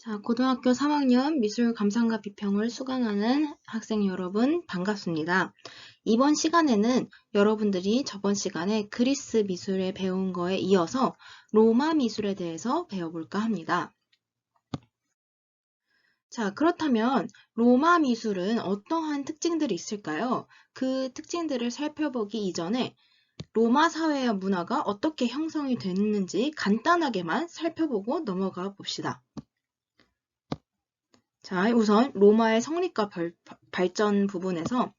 자, 고등학교 3학년 미술 감상과 비평을 수강하는 학생 여러분 반갑습니다. 이번 시간에는 여러분들이 저번 시간에 그리스 미술에 배운 거에 이어서 로마 미술에 대해서 배워볼까 합니다. 자, 그렇다면 로마 미술은 어떠한 특징들이 있을까요? 그 특징들을 살펴보기 이전에 로마 사회와 문화가 어떻게 형성이 됐는지 간단하게만 살펴보고 넘어가 봅시다. 자, 우선 로마의 성립과 발전 부분에서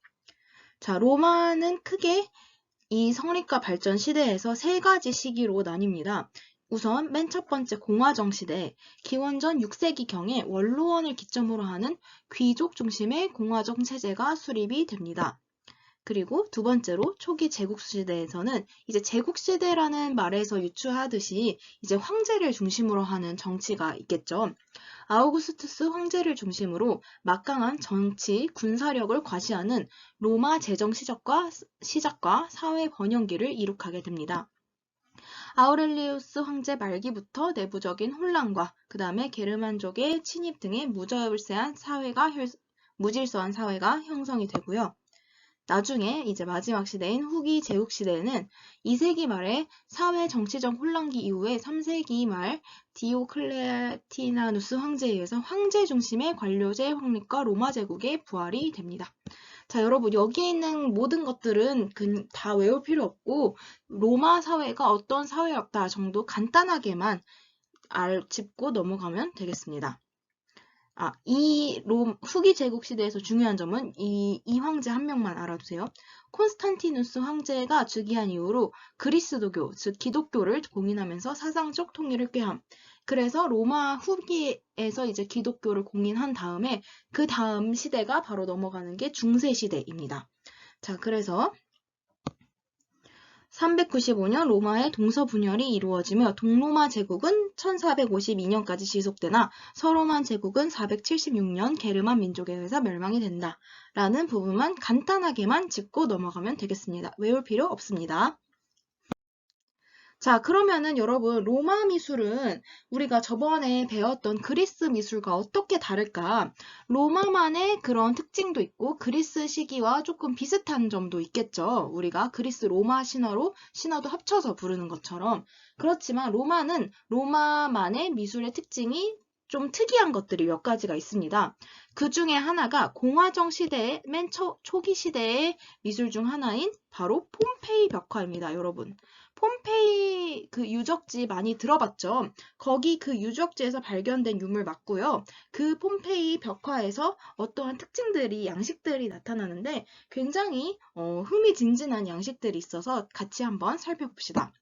자, 로마는 크게 이 성립과 발전 시대에서 세 가지 시기로 나뉩니다. 우선 맨 첫 번째 공화정 시대, 기원전 6세기경에 원로원을 기점으로 하는 귀족 중심의 공화정 체제가 수립이 됩니다. 그리고 두 번째로 초기 제국시대에서는 이제 제국시대라는 말에서 유추하듯이 이제 황제를 중심으로 하는 정치가 있겠죠. 아우구스투스 황제를 중심으로 막강한 정치, 군사력을 과시하는 로마 제정 시작과 사회 번영기를 이룩하게 됩니다. 아우렐리우스 황제 말기부터 내부적인 혼란과 그 다음에 게르만족의 침입 등의 무질서한 사회가 형성이 되고요. 나중에 이제 마지막 시대인 후기 제국 시대에는 2세기 말에 사회 정치적 혼란기 이후에 3세기 말 디오클레티나누스 황제에 의해서 황제 중심의 관료제 확립과 로마 제국의 부활이 됩니다. 자, 여러분 여기에 있는 모든 것들은 다 외울 필요 없고 로마 사회가 어떤 사회였다 정도 간단하게만 짚고 넘어가면 되겠습니다. 이 후기 제국 시대에서 중요한 점은 이 황제 한 명만 알아두세요. 콘스탄티누스 황제가 즉위한 이후로 그리스도교, 즉 기독교를 공인하면서 사상적 통일을 꾀함. 그래서 로마 후기에서 이제 기독교를 공인한 다음에 그 다음 시대가 바로 넘어가는 게 중세 시대입니다. 자, 그래서 395년 로마의 동서분열이 이루어지며 동로마 제국은 1452년까지 지속되나 서로만 제국은 476년 게르만 민족에 의해서 멸망이 된다. 라는 부분만 간단하게만 짚고 넘어가면 되겠습니다. 외울 필요 없습니다. 자, 그러면은 여러분 로마 미술은 우리가 저번에 배웠던 그리스 미술과 어떻게 다를까? 로마만의 그런 특징도 있고 그리스 시기와 조금 비슷한 점도 있겠죠. 우리가 그리스 로마 신화도 합쳐서 부르는 것처럼. 그렇지만 로마는 로마만의 미술의 특징이 좀 특이한 것들이 몇 가지가 있습니다. 그 중에 하나가 공화정 시대의 맨 초기 시대의 미술 중 하나인 바로 폼페이 벽화입니다, 여러분. 폼페이 그 유적지 많이 들어봤죠? 거기 그 유적지에서 발견된 유물 맞고요. 그 폼페이 벽화에서 어떠한 특징들이, 양식들이 나타나는데 굉장히 흥미진진한 양식들이 있어서 같이 한번 살펴봅시다.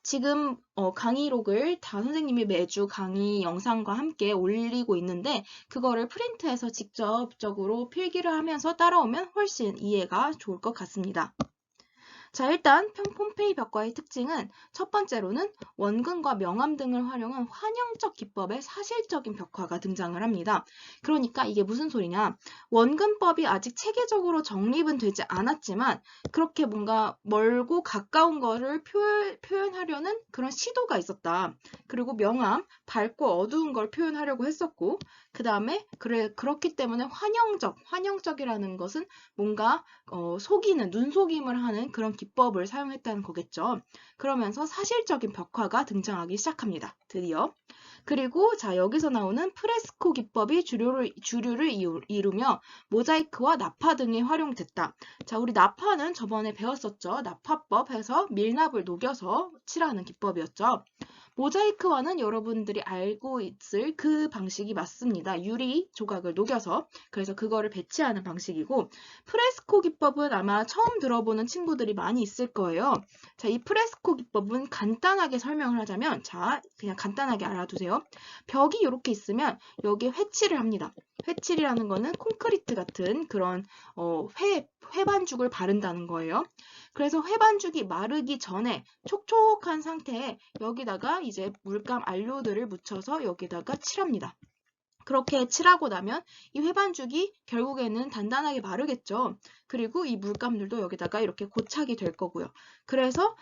지금 강의록을 다 선생님이 매주 강의 영상과 함께 올리고 있는데 그거를 프린트해서 직접적으로 필기를 하면서 따라오면 훨씬 이해가 좋을 것 같습니다. 자, 일단 폼페이 벽화의 특징은 첫 번째로는 원근과 명암 등을 활용한 환영적 기법의 사실적인 벽화가 등장을 합니다. 그러니까 이게 무슨 소리냐? 원근법이 아직 체계적으로 정립은 되지 않았지만 그렇게 뭔가 멀고 가까운 거를 표현하려는 그런 시도가 있었다. 그리고 명암, 밝고 어두운 걸 표현하려고 했었고 그 다음에 그렇기 때문에 환영적이라는 것은 뭔가 속이는, 눈속임을 하는 그런 기법을 사용했다는 거겠죠. 그러면서 사실적인 벽화가 등장하기 시작합니다. 드디어. 그리고 자, 여기서 나오는 프레스코 기법이 주류를 이루며 모자이크와 나파 등이 활용됐다. 자, 우리 나파는 저번에 배웠었죠. 나파법 해서 밀납을 녹여서 칠하는 기법이었죠. 모자이크와는 여러분들이 알고 있을 그 방식이 맞습니다. 유리 조각을 녹여서 그래서 그거를 배치하는 방식이고 프레스코 기법은 아마 처음 들어보는 친구들이 많이 있을 거예요. 자, 이 프레스코 기법은 간단하게 설명을 하자면 자, 그냥 간단하게 알아두세요. 벽이 이렇게 있으면 여기에 회칠을 합니다. 회칠이라는 거는 콘크리트 같은 그런 회반죽을 바른다는 거예요. 그래서 회반죽이 마르기 전에 촉촉한 상태에 여기다가 이제 물감 안료들을 묻혀서 여기다가 칠합니다. 그렇게 칠하고 나면 이 회반죽이 결국에는 단단하게 마르겠죠. 그리고 이 물감들도 여기다가 이렇게 고착이 될 거고요. 그래서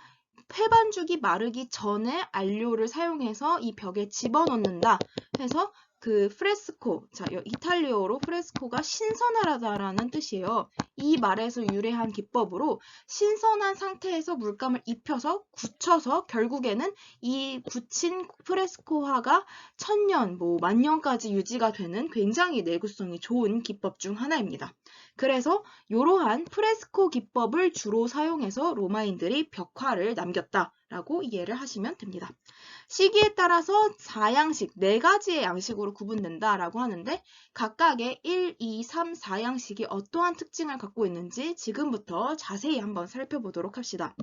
회반죽이 마르기 전에 안료를 사용해서 이 벽에 집어넣는다 해서 그 프레스코, 자, 이탈리어로 프레스코가 신선하다라는 뜻이에요. 이 말에서 유래한 기법으로 신선한 상태에서 물감을 입혀서 굳혀서 결국에는 이 굳힌 프레스코화가 1000년, 뭐 만년까지 유지가 되는 굉장히 내구성이 좋은 기법 중 하나입니다. 그래서 이러한 프레스코 기법을 주로 사용해서 로마인들이 벽화를 남겼다라고 이해를 하시면 됩니다. 시기에 따라서 4양식, 4가지의 양식으로 구분된다라고 하는데 각각의 1, 2, 3, 4양식이 어떠한 특징을 갖고 있는지 지금부터 자세히 한번 살펴보도록 합시다.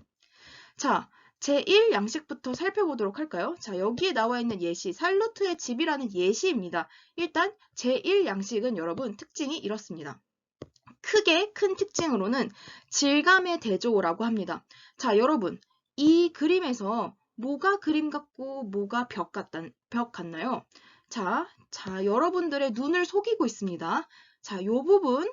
자, 제1양식부터 살펴보도록 할까요? 자, 여기에 나와 있는 예시, 살루트의 집이라는 예시입니다. 일단 제1양식은 여러분 특징이 이렇습니다. 크게 큰 특징으로는 질감의 대조라고 합니다. 자, 여러분, 이 그림에서 뭐가 그림 같고 뭐가 벽 같나요? 자, 여러분들의 눈을 속이고 있습니다. 자, 요 부분,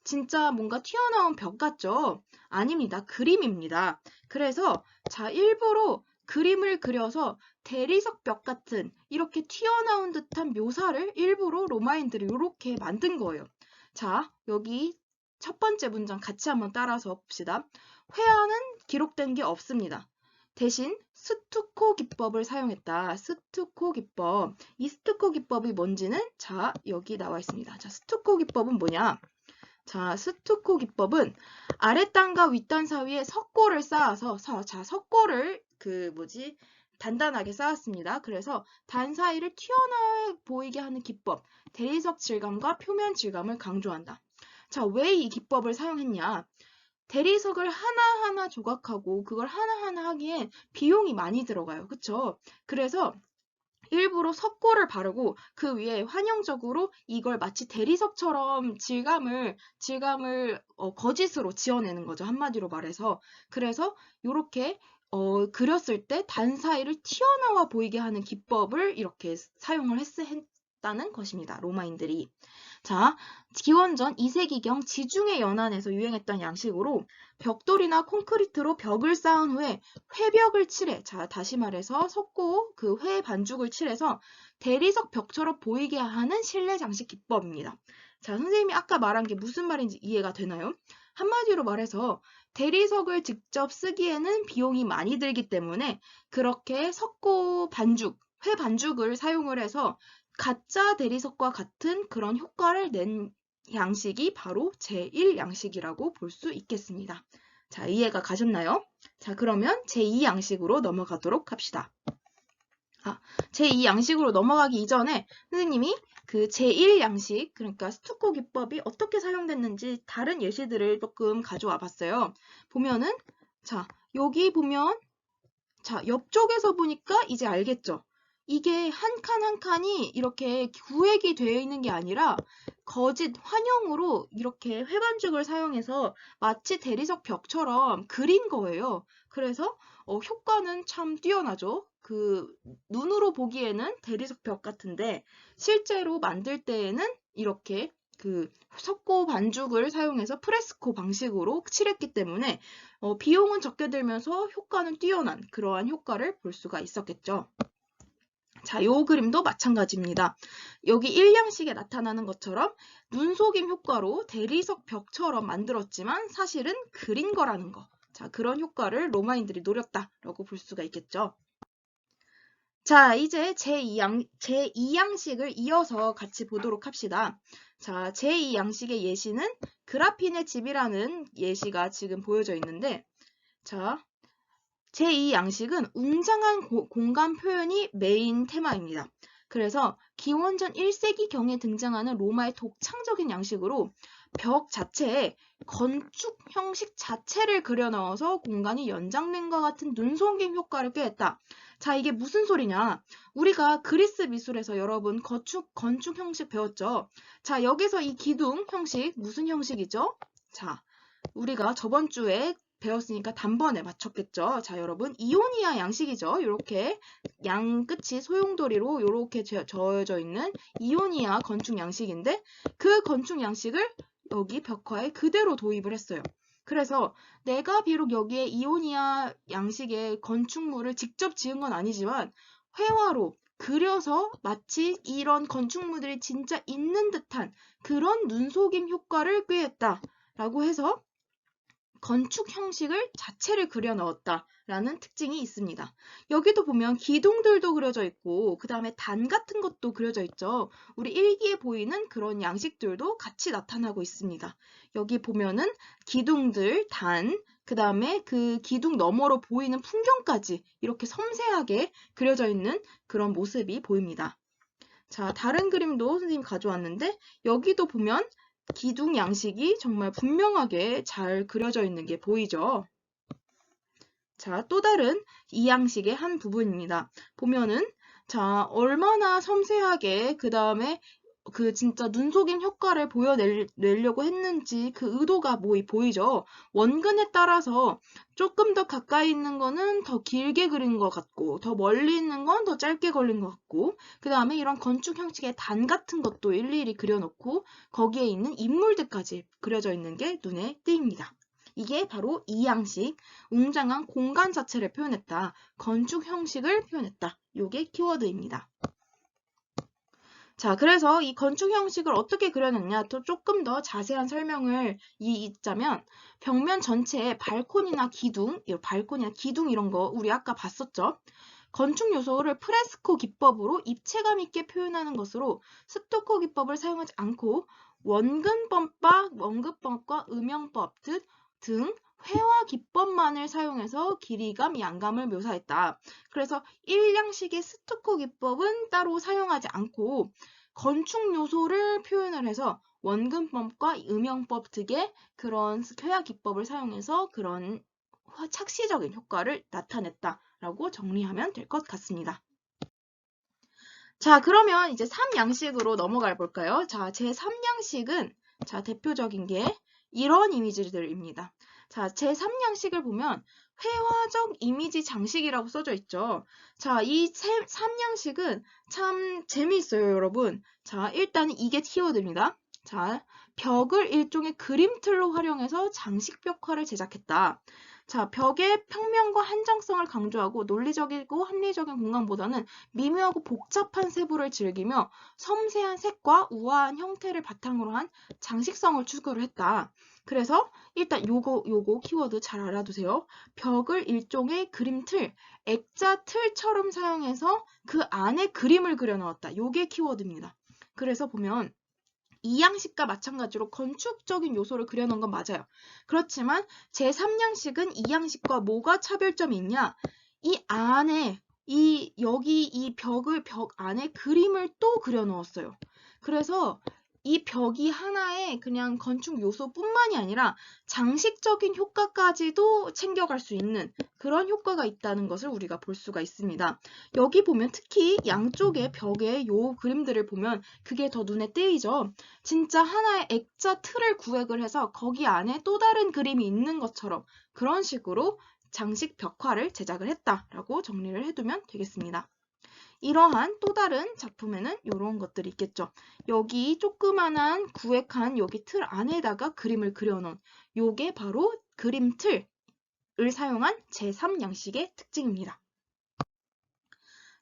진짜 뭔가 튀어나온 벽 같죠? 아닙니다. 그림입니다. 그래서 자, 일부러 그림을 그려서 대리석 벽 같은 이렇게 튀어나온 듯한 묘사를 일부러 로마인들이 이렇게 만든 거예요. 자, 여기 첫 번째 문장 같이 한번 따라서 봅시다. 회화는 기록된 게 없습니다. 대신 스투코 기법을 사용했다. 스투코 기법. 이 스투코 기법이 뭔지는 자, 여기 나와 있습니다. 자, 스투코 기법은 뭐냐? 자, 스투코 기법은 아랫단과 윗단 사이에 석고를 쌓아서 석고를 단단하게 쌓았습니다. 그래서 단 사이를 튀어나와 보이게 하는 기법, 대리석 질감과 표면 질감을 강조한다. 자, 왜 이 기법을 사용했냐? 대리석을 하나하나 조각하고 그걸 하나하나 하기엔 비용이 많이 들어가요. 그쵸? 그래서 일부러 석고를 바르고 그 위에 환영적으로 이걸 마치 대리석처럼 질감을 거짓으로 지어내는 거죠. 한마디로 말해서. 그래서 이렇게 그렸을 때 단 사이를 튀어나와 보이게 하는 기법을 이렇게 사용을 했다는 것입니다. 로마인들이. 자, 기원전 2세기경 지중해 연안에서 유행했던 양식으로 벽돌이나 콘크리트로 벽을 쌓은 후에 회벽을 칠해, 자, 다시 말해서 석고 그 회 반죽을 칠해서 대리석 벽처럼 보이게 하는 실내 장식 기법입니다. 자, 선생님이 아까 말한 게 무슨 말인지 이해가 되나요? 한마디로 말해서 대리석을 직접 쓰기에는 비용이 많이 들기 때문에 그렇게 석고 반죽, 회 반죽을 사용을 해서 가짜 대리석과 같은 그런 효과를 낸 양식이 바로 제1양식이라고 볼 수 있겠습니다. 자, 이해가 가셨나요? 자, 그러면 제2양식으로 넘어가도록 합시다. 제2양식으로 넘어가기 이전에 선생님이 그 제1양식, 그러니까 스투코 기법이 어떻게 사용됐는지 다른 예시들을 조금 가져와 봤어요. 보면은, 자, 여기 보면, 자, 옆쪽에서 보니까 이제 알겠죠? 이게 한 칸 한 칸이 이렇게 구획이 되어 있는 게 아니라 거짓 환영으로 이렇게 회반죽을 사용해서 마치 대리석 벽처럼 그린 거예요. 그래서 효과는 참 뛰어나죠. 그 눈으로 보기에는 대리석 벽 같은데 실제로 만들 때에는 이렇게 그 석고 반죽을 사용해서 프레스코 방식으로 칠했기 때문에 비용은 적게 들면서 효과는 뛰어난 그러한 효과를 볼 수가 있었겠죠. 자, 요 그림도 마찬가지입니다. 여기 1양식에 나타나는 것처럼 눈속임 효과로 대리석 벽처럼 만들었지만 사실은 그린 거라는 거. 자, 그런 효과를 로마인들이 노렸다라고 볼 수가 있겠죠. 자, 이제 제2양식을 이어서 같이 보도록 합시다. 자, 제2양식의 예시는 그라핀의 집이라는 예시가 지금 보여져 있는데, 자, 제2양식은 웅장한 공간 표현이 메인 테마입니다. 그래서 기원전 1세기경에 등장하는 로마의 독창적인 양식으로 벽 자체에 건축 형식 자체를 그려 넣어서 공간이 연장된 것 같은 눈속임 효과를 꾀했다. 자, 이게 무슨 소리냐? 우리가 그리스 미술에서 여러분 건축 형식 배웠죠? 자, 여기서 이 기둥 형식 무슨 형식이죠? 자, 우리가 저번 주에 배웠으니까 단번에 맞췄겠죠? 자, 여러분, 이오니아 양식이죠? 이렇게 양 끝이 소용돌이로 이렇게 저어져 있는 이오니아 건축 양식인데 그 건축 양식을 여기 벽화에 그대로 도입을 했어요. 그래서 내가 비록 여기에 이오니아 양식의 건축물을 직접 지은 건 아니지만 회화로 그려서 마치 이런 건축물들이 진짜 있는 듯한 그런 눈속임 효과를 꾀했다라고 해서 건축 형식을 자체를 그려 넣었다라는 특징이 있습니다. 여기도 보면 기둥들도 그려져 있고 그 다음에 단 같은 것도 그려져 있죠. 우리 일기에 보이는 그런 양식들도 같이 나타나고 있습니다. 여기 보면은 기둥들, 단, 그 다음에 그 기둥 너머로 보이는 풍경까지 이렇게 섬세하게 그려져 있는 그런 모습이 보입니다. 자, 다른 그림도 선생님이 가져왔는데 여기도 보면 기둥 양식이 정말 분명하게 잘 그려져 있는 게 보이죠? 자, 또 다른 이 양식의 한 부분입니다. 보면은 자, 얼마나 섬세하게 그 다음에 그 진짜 눈속임 효과를 보여내려고 했는지 그 의도가 보이죠? 원근에 따라서 조금 더 가까이 있는 거는 더 길게 그린 것 같고 더 멀리 있는 건 더 짧게 걸린 것 같고 그 다음에 이런 건축 형식의 단 같은 것도 일일이 그려놓고 거기에 있는 인물들까지 그려져 있는 게 눈에 띄입니다. 이게 바로 이 양식, 웅장한 공간 자체를 표현했다. 건축 형식을 표현했다. 요게 키워드입니다. 자, 그래서 이 건축 형식을 어떻게 그려냈냐 또 조금 더 자세한 설명을 있자면 벽면 전체에 발코니나 기둥 이런 거 우리 아까 봤었죠? 건축 요소를 프레스코 기법으로 입체감 있게 표현하는 것으로 스토커 기법을 사용하지 않고 원근법과 음영법 등 회화 기법만을 사용해서 길이감, 양감을 묘사했다. 그래서 1양식의 스토커 기법은 따로 사용하지 않고 건축 요소를 표현을 해서 원근법과 음영법 등의 그런 회화 기법을 사용해서 그런 착시적인 효과를 나타냈다라고 정리하면 될 것 같습니다. 자, 그러면 이제 3양식으로 넘어가 볼까요? 자, 제 3양식은 자, 대표적인 게 이런 이미지들입니다. 자, 제 3양식을 보면 회화적 이미지 장식이라고 써져 있죠. 자, 이 3양식은 참 재미있어요, 여러분. 자, 일단 이게 키워드입니다. 자, 벽을 일종의 그림틀로 활용해서 장식 벽화를 제작했다. 자, 벽의 평면과 한정성을 강조하고 논리적이고 합리적인 공간보다는 미묘하고 복잡한 세부를 즐기며 섬세한 색과 우아한 형태를 바탕으로 한 장식성을 추구를 했다. 그래서 일단 요거 키워드 잘 알아두세요. 벽을 일종의 그림틀, 액자 틀처럼 사용해서 그 안에 그림을 그려 넣었다. 요게 키워드입니다. 그래서 보면 이 양식과 마찬가지로 건축적인 요소를 그려놓은 건 맞아요. 그렇지만 제3양식은 이 양식과 뭐가 차별점이 있냐? 이 안에 여기 이 벽 안에 그림을 또 그려 넣었어요. 그래서 이 벽이 하나의 그냥 건축 요소뿐만이 아니라 장식적인 효과까지도 챙겨갈 수 있는 그런 효과가 있다는 것을 우리가 볼 수가 있습니다. 여기 보면 특히 양쪽의 벽에 요 그림들을 보면 그게 더 눈에 띄죠. 진짜 하나의 액자 틀을 구획을 해서 거기 안에 또 다른 그림이 있는 것처럼 그런 식으로 장식 벽화를 제작을 했다라고 정리를 해두면 되겠습니다. 이러한 또 다른 작품에는 이런 것들이 있겠죠. 여기 조그만한 구획한 여기 틀 안에다가 그림을 그려놓은 요게 바로 그림틀을 사용한 제3양식의 특징입니다.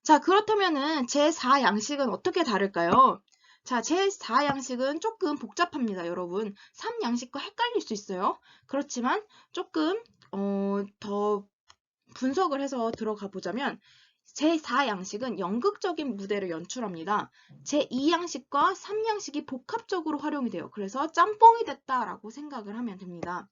자, 그렇다면은 제4양식은 어떻게 다를까요? 자, 제4양식은 조금 복잡합니다, 여러분. 3양식과 헷갈릴 수 있어요. 그렇지만 조금 더 분석을 해서 들어가 보자면 제4양식은 연극적인 무대를 연출합니다. 제2양식과 3양식이 복합적으로 활용이 돼요. 그래서 짬뽕이 됐다라고 생각을 하면 됩니다.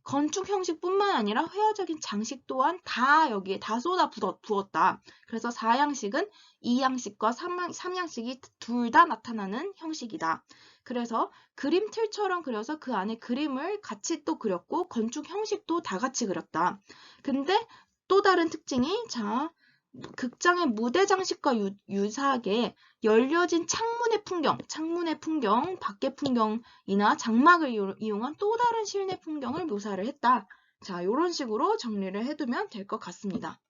건축 형식뿐만 아니라 회화적인 장식 또한 다 여기에 다 쏟아 부었다. 그래서 4양식은 2양식과 3양식이 둘 다 나타나는 형식이다. 그래서 그림 틀처럼 그려서 그 안에 그림을 같이 또 그렸고 건축 형식도 다 같이 그렸다. 근데 또 다른 특징이 자 극장의 무대 장식과 유사하게 열려진 창문의 풍경, 밖의 풍경이나 장막을 이용한 또 다른 실내 풍경을 묘사를 했다. 자, 이런 식으로 정리를 해두면 될 것 같습니다.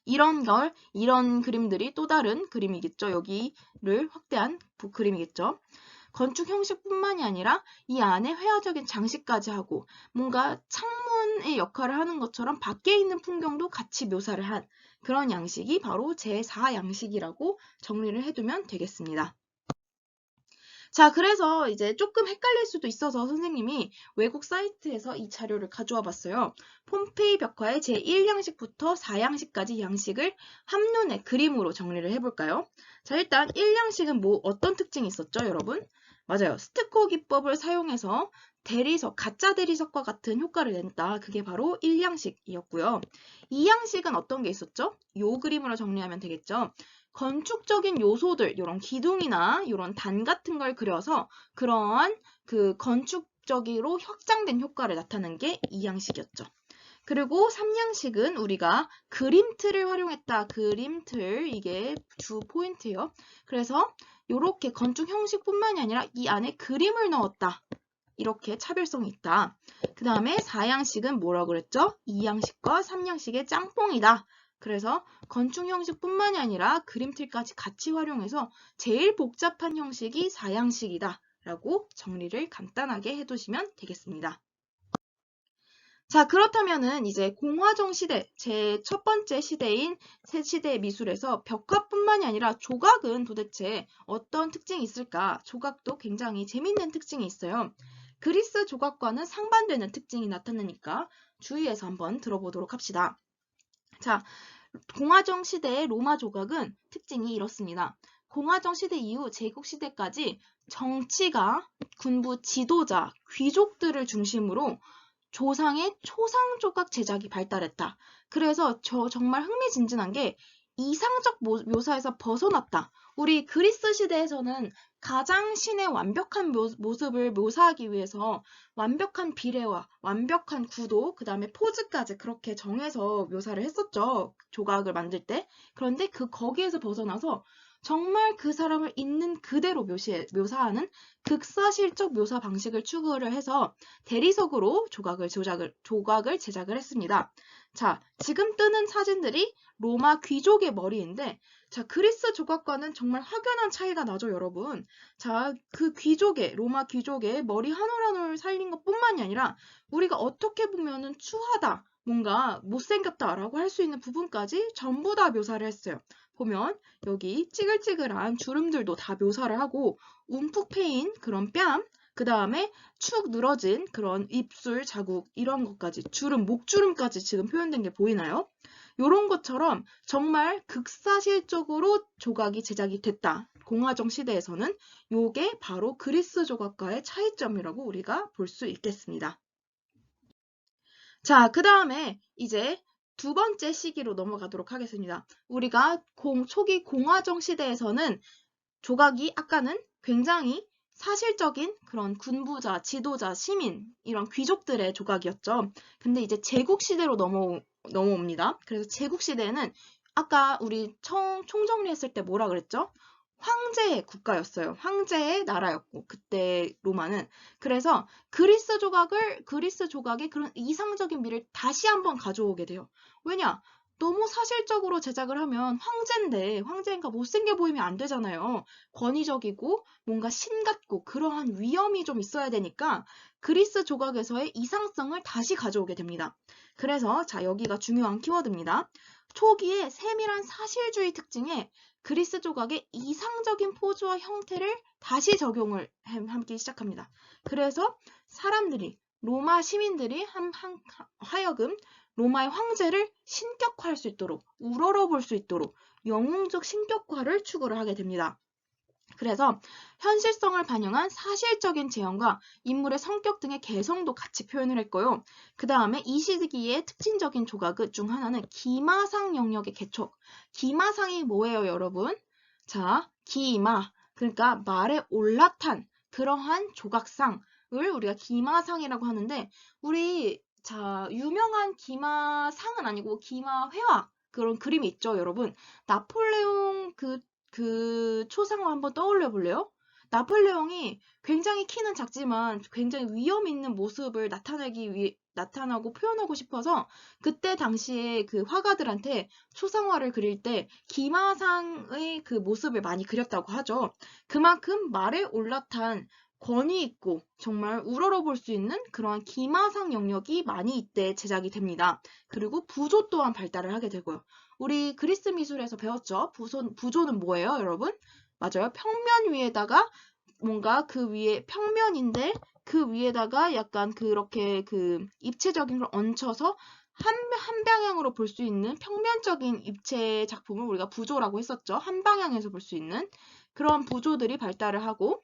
이런 그림들이 또 다른 그림이겠죠. 여기를 확대한 그림이겠죠. 건축 형식뿐만이 아니라 이 안에 회화적인 장식까지 하고 뭔가 창문의 역할을 하는 것처럼 밖에 있는 풍경도 같이 묘사를 한 그런 양식이 바로 제4양식이라고 정리를 해두면 되겠습니다. 자, 그래서 이제 조금 헷갈릴 수도 있어서 선생님이 외국 사이트에서 이 자료를 가져와 봤어요. 폼페이 벽화의 제1양식부터 4양식까지 양식을 한눈에 그림으로 정리를 해볼까요? 자, 일단 1양식은 어떤 특징이 있었죠, 여러분? 맞아요. 스티커 기법을 사용해서 대리석, 가짜 대리석과 같은 효과를 냈다. 그게 바로 1양식이었고요. 2양식은 어떤 게 있었죠? 요 그림으로 정리하면 되겠죠. 건축적인 요소들, 이런 기둥이나 이런 단 같은 걸 그려서 그러한 그 건축적으로 확장된 효과를 나타낸 게 2양식이었죠. 그리고 3양식은 우리가 그림틀을 활용했다. 그림틀, 이게 주 포인트예요. 그래서 이렇게 건축 형식뿐만이 아니라 이 안에 그림을 넣었다. 이렇게 차별성이 있다. 그 다음에 4양식은 뭐라고 그랬죠? 2양식과 3양식의 짬뽕이다. 그래서 건축 형식뿐만이 아니라 그림틀까지 같이 활용해서 제일 복잡한 형식이 4양식이다. 라고 정리를 간단하게 해두시면 되겠습니다. 자, 그렇다면은 이제 공화정 시대, 제 첫 번째 시대인 새시대 미술에서 벽화뿐만이 아니라 조각은 도대체 어떤 특징이 있을까? 조각도 굉장히 재밌는 특징이 있어요. 그리스 조각과는 상반되는 특징이 나타나니까 주의해서 한번 들어보도록 합시다. 자, 공화정 시대의 로마 조각은 특징이 이렇습니다. 공화정 시대 이후 제국시대까지 정치가, 군부 지도자, 귀족들을 중심으로 조상의 초상 조각 제작이 발달했다. 그래서 정말 흥미진진한 게 이상적 묘사에서 벗어났다. 우리 그리스 시대에서는 가장 신의 완벽한 모습을 묘사하기 위해서 완벽한 비례와 완벽한 구도, 그 다음에 포즈까지 그렇게 정해서 묘사를 했었죠. 조각을 만들 때. 그런데 거기에서 벗어나서 정말 그 사람을 있는 그대로 묘사하는 극사실적 묘사 방식을 추구를 해서 대리석으로 조각을 제작을 했습니다. 자, 지금 뜨는 사진들이 로마 귀족의 머리인데, 자, 그리스 조각과는 정말 확연한 차이가 나죠, 여러분. 자, 로마 귀족의 머리 한 올 한 올 살린 것뿐만이 아니라 우리가 어떻게 보면은 추하다, 뭔가 못생겼다라고 할 수 있는 부분까지 전부 다 묘사를 했어요. 보면 여기 찌글찌글한 주름들도 다 묘사를 하고 움푹 패인 그런 뺨, 그 다음에 축 늘어진 그런 입술 자국 이런 것까지 목주름까지 지금 표현된 게 보이나요? 이런 것처럼 정말 극사실적으로 조각이 제작이 됐다. 공화정 시대에서는 요게 바로 그리스 조각과의 차이점이라고 우리가 볼 수 있겠습니다. 자, 그 다음에 이제 두 번째 시기로 넘어가도록 하겠습니다. 우리가 초기 공화정 시대에서는 조각이 아까는 굉장히 사실적인 그런 군부자, 지도자, 시민 이런 귀족들의 조각이었죠. 근데 이제 제국시대로 넘어옵니다. 그래서 제국시대에는 아까 우리 총정리했을 때 뭐라 그랬죠? 황제의 국가였어요. 황제의 나라였고 그때 로마는. 그래서 그리스 조각의 그런 이상적인 미를 다시 한번 가져오게 돼요. 왜냐? 너무 사실적으로 제작을 하면 황제인가 못생겨 보이면 안 되잖아요. 권위적이고 뭔가 신 같고 그러한 위엄이 좀 있어야 되니까 그리스 조각에서의 이상성을 다시 가져오게 됩니다. 그래서 자, 여기가 중요한 키워드입니다. 초기에 세밀한 사실주의 특징에 그리스 조각의 이상적인 포즈와 형태를 다시 적용을 하기 시작합니다. 그래서 로마 시민들이 하여금 로마의 황제를 신격화할 수 있도록, 우러러볼 수 있도록 영웅적 신격화를 추구를 하게 됩니다. 그래서 현실성을 반영한 사실적인 재현과 인물의 성격 등의 개성도 같이 표현을 했고요. 그 다음에 이 시기의 특징적인 조각 중 하나는 기마상 영역의 개척. 기마상이 뭐예요, 여러분? 자, 기마, 그러니까 말에 올라탄 그러한 조각상을 우리가 기마상이라고 하는데 유명한 기마상은 아니고 기마회화 그런 그림이 있죠, 여러분. 나폴레옹 그 초상화 한번 떠올려 볼래요? 나폴레옹이 굉장히 키는 작지만 굉장히 위험 있는 모습을 나타나고 표현하고 싶어서 그때 당시에 그 화가들한테 초상화를 그릴 때 기마상의 그 모습을 많이 그렸다고 하죠. 그만큼 말에 올라탄 권위 있고 정말 우러러볼 수 있는 그러한 기마상 영역이 많이 이때 제작이 됩니다. 그리고 부조 또한 발달을 하게 되고요. 우리 그리스 미술에서 배웠죠? 부조는 뭐예요, 여러분? 맞아요. 평면 위에다가 뭔가 그 위에 평면인데 그 위에다가 약간 그렇게 그 입체적인 걸 얹혀서 한 방향으로 볼 수 있는 평면적인 입체 작품을 우리가 부조라고 했었죠. 한 방향에서 볼 수 있는 그런 부조들이 발달을 하고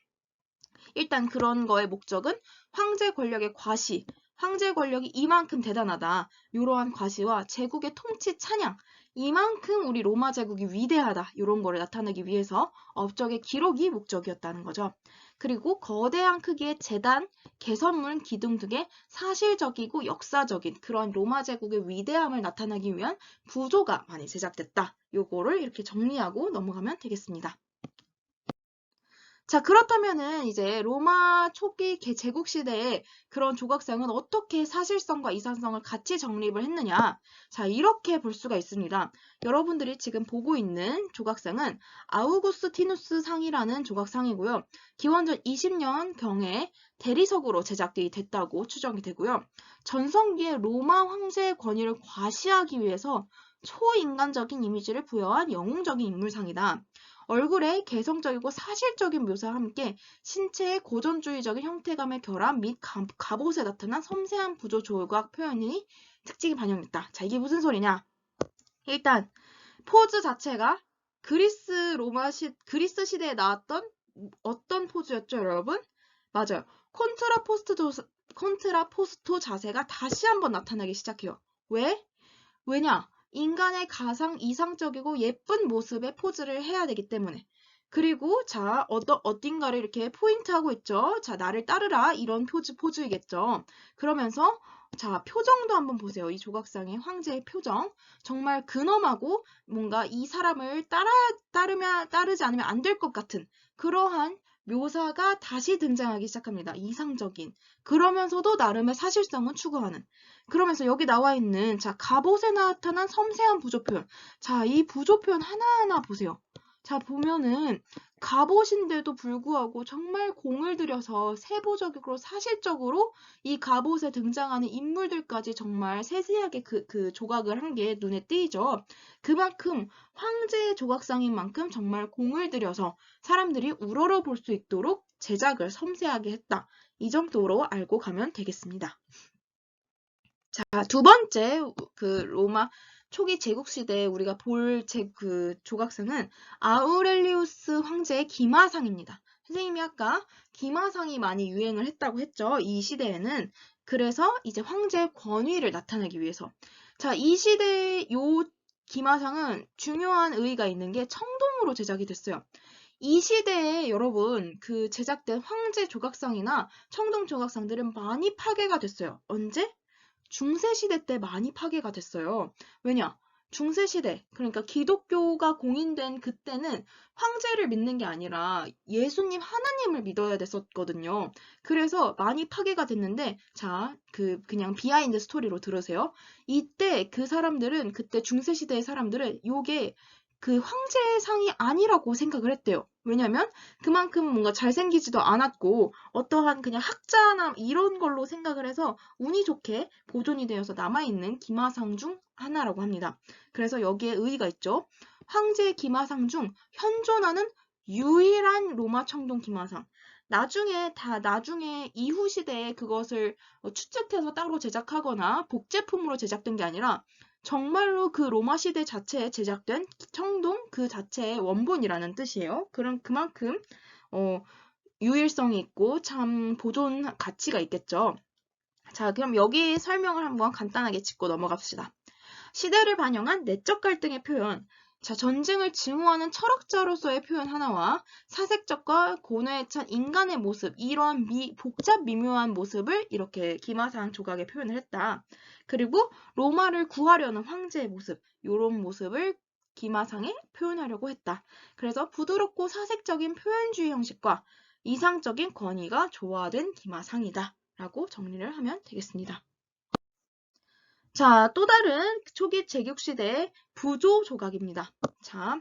일단 그런 거의 목적은 황제 권력의 과시, 황제 권력이 이만큼 대단하다. 이러한 과시와 제국의 통치 찬양, 이만큼 우리 로마 제국이 위대하다. 이런 거를 나타내기 위해서 업적의 기록이 목적이었다는 거죠. 그리고 거대한 크기의 재단, 개선문, 기둥 등의 사실적이고 역사적인 그런 로마 제국의 위대함을 나타내기 위한 부조가 많이 제작됐다. 요거를 이렇게 정리하고 넘어가면 되겠습니다. 자, 그렇다면은 이제 로마 초기 제국 시대의 그런 조각상은 어떻게 사실성과 이상성을 같이 정립을 했느냐? 자, 이렇게 볼 수가 있습니다. 여러분들이 지금 보고 있는 조각상은 아우구스티누스 상이라는 조각상이고요. 기원전 20년경에 대리석으로 제작이 됐다고 추정이 되고요. 전성기의 로마 황제의 권위를 과시하기 위해서 초인간적인 이미지를 부여한 영웅적인 인물상이다. 얼굴에 개성적이고 사실적인 묘사와 함께 신체의 고전주의적인 형태감의 결합 및 갑옷에 나타난 섬세한 부조 조각 표현이 특징이 반영됐다. 자, 이게 무슨 소리냐? 일단 포즈 자체가 그리스 시대에 나왔던 어떤 포즈였죠, 여러분? 맞아요. 콘트라포스토 자세가 다시 한번 나타나기 시작해요. 왜? 왜냐? 인간의 가장 이상적이고 예쁜 모습의 포즈를 해야 되기 때문에. 그리고 자, 어딘가를 이렇게 포인트하고 있죠. 자, 나를 따르라. 이런 포즈이겠죠. 그러면서 자, 표정도 한번 보세요. 이 조각상의 황제의 표정. 정말 근엄하고 뭔가 이 사람을 따르지 않으면 안 될 것 같은 그러한 묘사가 다시 등장하기 시작합니다. 이상적인. 그러면서도 나름의 사실성은 추구하는. 그러면서 여기 나와 있는 자, 갑옷에 나타난 섬세한 부조 표현. 자, 이 부조 표현 하나하나 보세요. 자, 보면은 갑옷인데도 불구하고 정말 공을 들여서 세부적이고 사실적으로 이 갑옷에 등장하는 인물들까지 정말 세세하게 그 조각을 한 게 눈에 띄죠. 그만큼 황제의 조각상인 만큼 정말 공을 들여서 사람들이 우러러 볼 수 있도록 제작을 섬세하게 했다. 이 정도로 알고 가면 되겠습니다. 자, 두 번째 그 로마 초기 제국시대에 우리가 볼 그 조각상은 아우렐리우스 황제의 기마상입니다. 선생님이 아까 기마상이 많이 유행을 했다고 했죠. 이 시대에는. 그래서 이제 황제의 권위를 나타내기 위해서. 자, 이 시대의 요 기마상은 중요한 의의가 있는 게 청동으로 제작이 됐어요. 이 시대에 여러분 그 제작된 황제 조각상이나 청동 조각상들은 많이 파괴가 됐어요. 언제? 중세시대 때 많이 파괴가 됐어요. 왜냐? 중세시대, 그러니까 기독교가 공인된 그때는 황제를 믿는 게 아니라 예수님 하나님을 믿어야 됐었거든요. 그래서 많이 파괴가 됐는데, 자, 그냥 비하인드 스토리로 들으세요. 이때 그 사람들은, 그때 중세시대의 사람들은 요게 그 황제상이 아니라고 생각을 했대요. 왜냐면 그만큼 뭔가 잘생기지도 않았고 어떠한 그냥 학자나 이런 걸로 생각을 해서 운이 좋게 보존이 되어서 남아있는 기마상 중 하나라고 합니다. 그래서 여기에 의의가 있죠. 황제 기마상 중 현존하는 유일한 로마 청동 기마상. 나중에 이후 시대에 그것을 추측해서 따로 제작하거나 복제품으로 제작된 게 아니라 정말로 그 로마 시대 자체에 제작된 청동 그 자체의 원본이라는 뜻이에요. 그만큼 유일성이 있고 참 보존 가치가 있겠죠. 자, 그럼 여기 설명을 한번 간단하게 짚고 넘어갑시다. 시대를 반영한 내적 갈등의 표현. 자, 전쟁을 증오하는 철학자로서의 표현 하나와 사색적과 고뇌에 찬 인간의 모습, 이러한 복잡 미묘한 모습을 이렇게 기마상 조각에 표현을 했다. 그리고 로마를 구하려는 황제의 모습, 이런 모습을 기마상에 표현하려고 했다. 그래서 부드럽고 사색적인 표현주의 형식과 이상적인 권위가 조화된 기마상이다. 라고 정리를 하면 되겠습니다. 자, 또 다른 초기 제국시대의 부조 조각입니다. 자,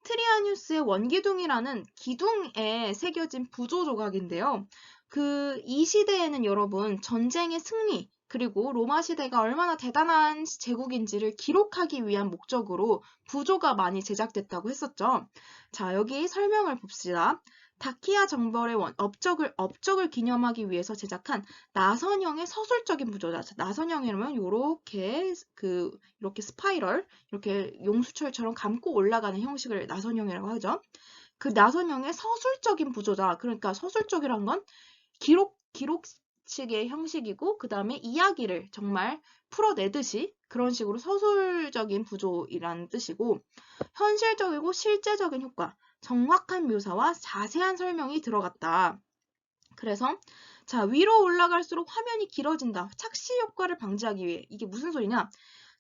트리아뉴스의 원기둥이라는 기둥에 새겨진 부조 조각인데요. 이 시대에는 여러분 전쟁의 승리, 그리고 로마 시대가 얼마나 대단한 제국인지를 기록하기 위한 목적으로 부조가 많이 제작됐다고 했었죠. 자, 여기 설명을 봅시다. 다키아 정벌의 업적을 기념하기 위해서 제작한 나선형의 서술적인 부조다. 나선형이라면 이렇게 스파이럴, 이렇게 용수철처럼 감고 올라가는 형식을 나선형이라고 하죠. 그 나선형의 서술적인 부조다. 그러니까 서술적이란 건 기록식의 형식이고 그 다음에 이야기를 정말 풀어내듯이 그런 식으로 서술적인 부조이라는 뜻이고 현실적이고 실제적인 효과, 정확한 묘사와 자세한 설명이 들어갔다. 그래서 자, 위로 올라갈수록 화면이 길어진다. 착시 효과를 방지하기 위해. 이게 무슨 소리냐?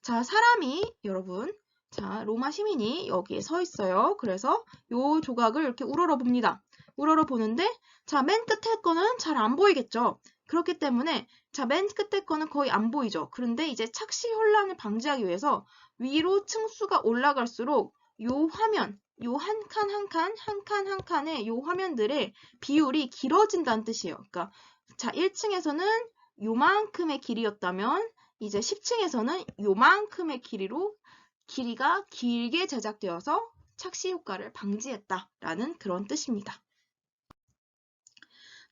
자, 사람이 여러분, 자, 로마 시민이 여기에 서 있어요. 그래서 요 조각을 이렇게 우러러 봅니다. 우러러 보는데 자, 맨 끝에 거는 잘 안 보이겠죠? 그렇기 때문에 자, 맨 끝에 거는 거의 안 보이죠. 그런데 이제 착시 혼란을 방지하기 위해서 위로 층수가 올라갈수록 요 화면, 요 한 칸 한 칸, 한 칸 한 칸의 요 화면들의 비율이 길어진다는 뜻이에요. 그러니까 자, 1층에서는 요만큼의 길이었다면 이제 10층에서는 요만큼의 길이가 길게 제작되어서 착시 효과를 방지했다라는 그런 뜻입니다.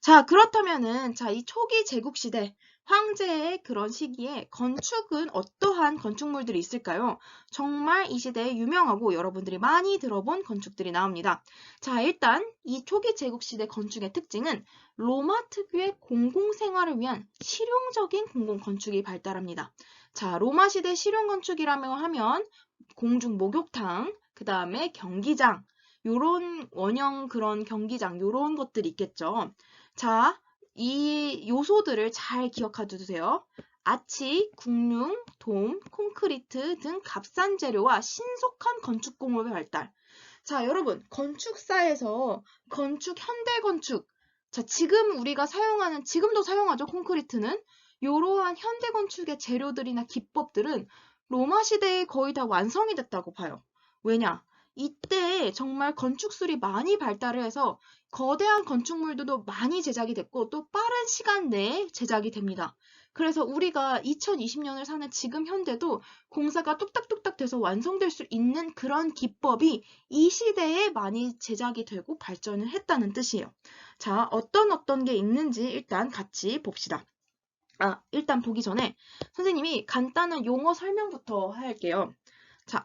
자, 그렇다면은 자, 이 초기 제국 시대 황제의 그런 시기에 건축은 어떠한 건축물들이 있을까요? 정말 이 시대에 유명하고 여러분들이 많이 들어본 건축들이 나옵니다. 자, 일단 이 초기 제국 시대 건축의 특징은 로마 특유의 공공생활을 위한 실용적인 공공건축이 발달합니다. 자, 로마 시대 실용건축이라고 하면 공중 목욕탕, 그 다음에 경기장, 요런 원형 그런 경기장, 요런 것들이 있겠죠. 자, 이 요소들을 잘 기억해 두세요. 아치, 국융, 돔, 콘크리트 등 값싼 재료와 신속한 건축 공업의 발달. 자, 여러분, 건축사에서 현대 건축. 자, 지금 우리가 지금도 사용하죠, 콘크리트는. 이러한 현대 건축의 재료들이나 기법들은 로마 시대에 거의 다 완성이 됐다고 봐요. 왜냐? 이때 정말 건축술이 많이 발달을 해서 거대한 건축물들도 많이 제작이 됐고 또 빠른 시간 내에 제작이 됩니다. 그래서 우리가 2020년을 사는 지금 현대도 공사가 뚝딱뚝딱 돼서 완성될 수 있는 그런 기법이 이 시대에 많이 제작이 되고 발전을 했다는 뜻이에요. 자, 어떤 게 있는지 일단 같이 봅시다. 일단 보기 전에 선생님이 간단한 용어 설명부터 할게요. 자,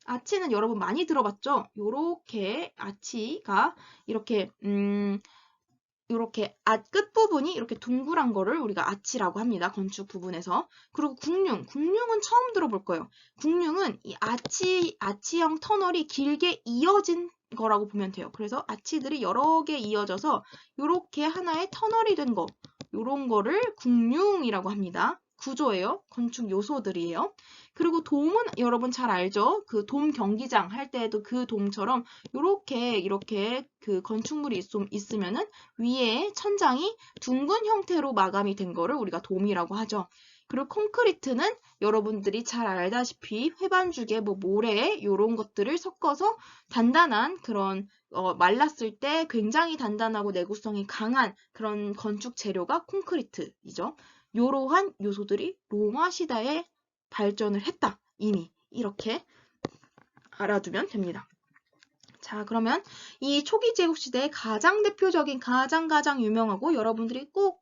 아치는 여러분 많이 들어봤죠? 요렇게 아치가 이렇게 끝부분이 이렇게 둥그란 거를 우리가 아치라고 합니다. 건축 부분에서. 그리고 국융은 처음 들어볼 거예요. 국융은 이 아치형 터널이 길게 이어진 거라고 보면 돼요. 그래서 아치들이 여러 개 이어져서 요렇게 하나의 터널이 된 거, 요런 거를 국융이라고 합니다. 구조예요. 건축 요소들이에요. 그리고 돔은 여러분 잘 알죠? 그 돔 경기장 할 때에도 그 돔처럼 이렇게 그 건축물이 있으면은 위에 천장이 둥근 형태로 마감이 된 거를 우리가 돔이라고 하죠. 그리고 콘크리트는 여러분들이 잘 알다시피 회반죽에 모래 이런 것들을 섞어서 단단한 그런 말랐을 때 굉장히 단단하고 내구성이 강한 그런 건축 재료가 콘크리트이죠. 이러한 요소들이 로마 시대에 발전을 했다. 이미 이렇게 알아두면 됩니다. 자, 그러면 이 초기 제국 시대의 가장 대표적인 가장 유명하고 여러분들이 꼭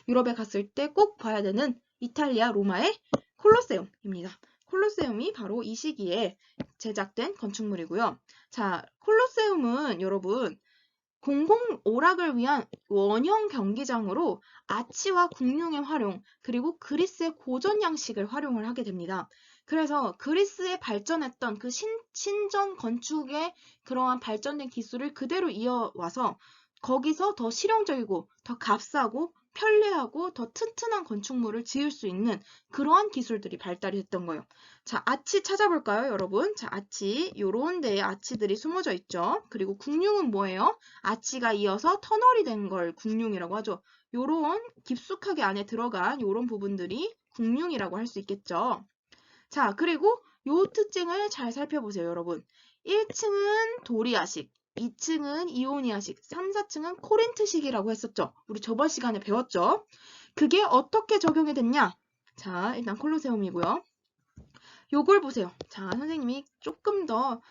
유럽에 갔을 때 꼭 봐야 되는 이탈리아 로마의 콜로세움입니다. 콜로세움이 바로 이 시기에 제작된 건축물이고요. 자, 콜로세움은 여러분 공공 오락을 위한 원형 경기장으로 아치와 국융의 활용, 그리고 그리스의 고전 양식을 활용을 하게 됩니다. 그래서 그리스에 발전했던 그 신전 건축의 그러한 발전된 기술을 그대로 이어와서 거기서 더 실용적이고 더 값싸고 편리하고 더 튼튼한 건축물을 지을 수 있는 그러한 기술들이 발달이 됐던 거예요. 자, 아치 찾아볼까요, 여러분? 자, 아치, 요런 데에 아치들이 숨어져 있죠. 그리고 국융은 뭐예요? 아치가 이어서 터널이 된 걸 국융이라고 하죠. 요런 깊숙하게 안에 들어간 요런 부분들이 국융이라고 할 수 있겠죠. 자, 그리고 요 특징을 잘 살펴보세요, 여러분. 1층은 도리아식, 2층은 이오니아식, 3, 4층은 코린트식이라고 했었죠. 우리 저번 시간에 배웠죠. 그게 어떻게 적용이 됐냐? 자, 일단 콜로세움이고요. 요걸 보세요. 자, 선생님이 조금 더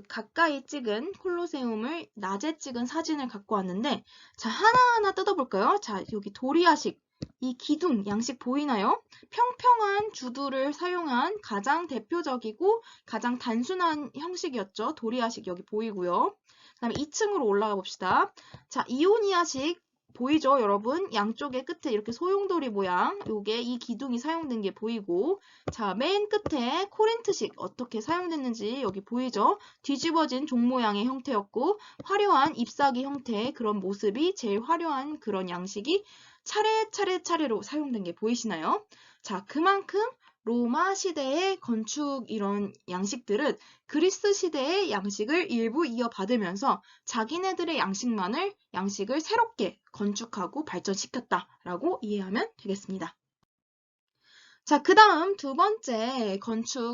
가까이 찍은 콜로세움을 낮에 찍은 사진을 갖고 왔는데, 자, 하나하나 뜯어볼까요? 자, 여기 도리아식, 이 기둥 양식 보이나요? 평평한 주두를 사용한 가장 대표적이고 가장 단순한 형식이었죠. 도리아식 여기 보이고요. 그 다음에 2층으로 올라가 봅시다. 자, 이오니아식 보이죠, 여러분? 양쪽의 끝에 이렇게 소용돌이 모양, 요게 이 기둥이 사용된 게 보이고, 자, 맨 끝에 코린트식 어떻게 사용됐는지 여기 보이죠? 뒤집어진 종 모양의 형태였고, 화려한 잎사귀 형태의 그런 모습이 제일 화려한 그런 양식이 차례로 사용된 게 보이시나요? 자, 그만큼 로마 시대의 건축 이런 양식들은 그리스 시대의 양식을 일부 이어받으면서 자기네들의 양식을 새롭게 건축하고 발전시켰다라고 이해하면 되겠습니다. 자, 그 다음 두 번째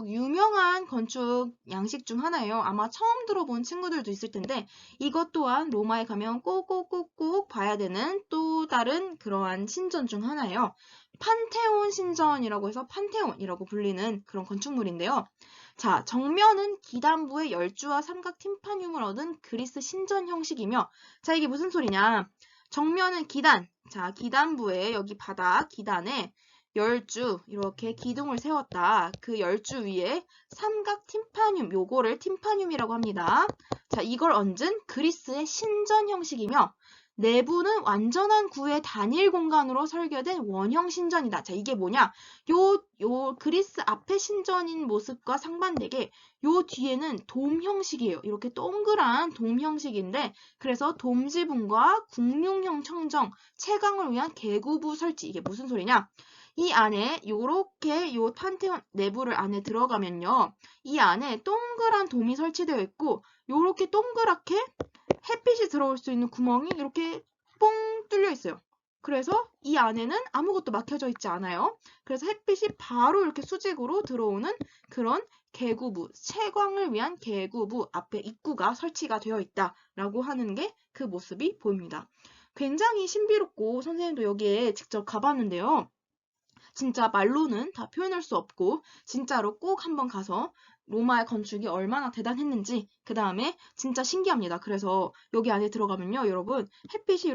유명한 건축 양식 중 하나예요. 아마 처음 들어본 친구들도 있을 텐데 이것 또한 로마에 가면 꼭 봐야 되는 또 다른 그러한 신전 중 하나예요. 판테온 신전이라고 해서 판테온이라고 불리는 그런 건축물인데요. 자, 정면은 기단부의 열주와 삼각 팀파늄을 얻은 그리스 신전 형식이며, 자, 이게 무슨 소리냐? 정면은 기단, 자, 기단부에 여기 바닥 기단에 열주 이렇게 기둥을 세웠다. 그 열주 위에 삼각 팀파늄, 요거를 팀파늄이라고 합니다. 자, 이걸 얹은 그리스의 신전 형식이며 내부는 완전한 구의 단일 공간으로 설계된 원형 신전이다. 자, 이게 뭐냐? 요 그리스 앞에 신전인 모습과 상반되게 요 뒤에는 돔 형식이에요. 이렇게 동그란 돔 형식인데 그래서 돔 지붕과 궁융형 청정, 채광을 위한 계구부 설치. 이게 무슨 소리냐? 이 안에 요렇게 요 판테온 내부를 안에 들어가면요. 이 안에 동그란 돔이 설치되어 있고 요렇게 동그랗게 햇빛이 들어올 수 있는 구멍이 이렇게 뽕 뚫려 있어요. 그래서 이 안에는 아무것도 막혀져 있지 않아요. 그래서 햇빛이 바로 이렇게 수직으로 들어오는 그런 계구부, 채광을 위한 계구부 앞에 입구가 설치가 되어 있다라고 하는 게 그 모습이 보입니다. 굉장히 신비롭고 선생님도 여기에 직접 가봤는데요. 진짜 말로는 다 표현할 수 없고 진짜로 꼭 한번 가서 로마의 건축이 얼마나 대단했는지 그 다음에 진짜 신기합니다. 그래서 여기 안에 들어가면요. 여러분 햇빛이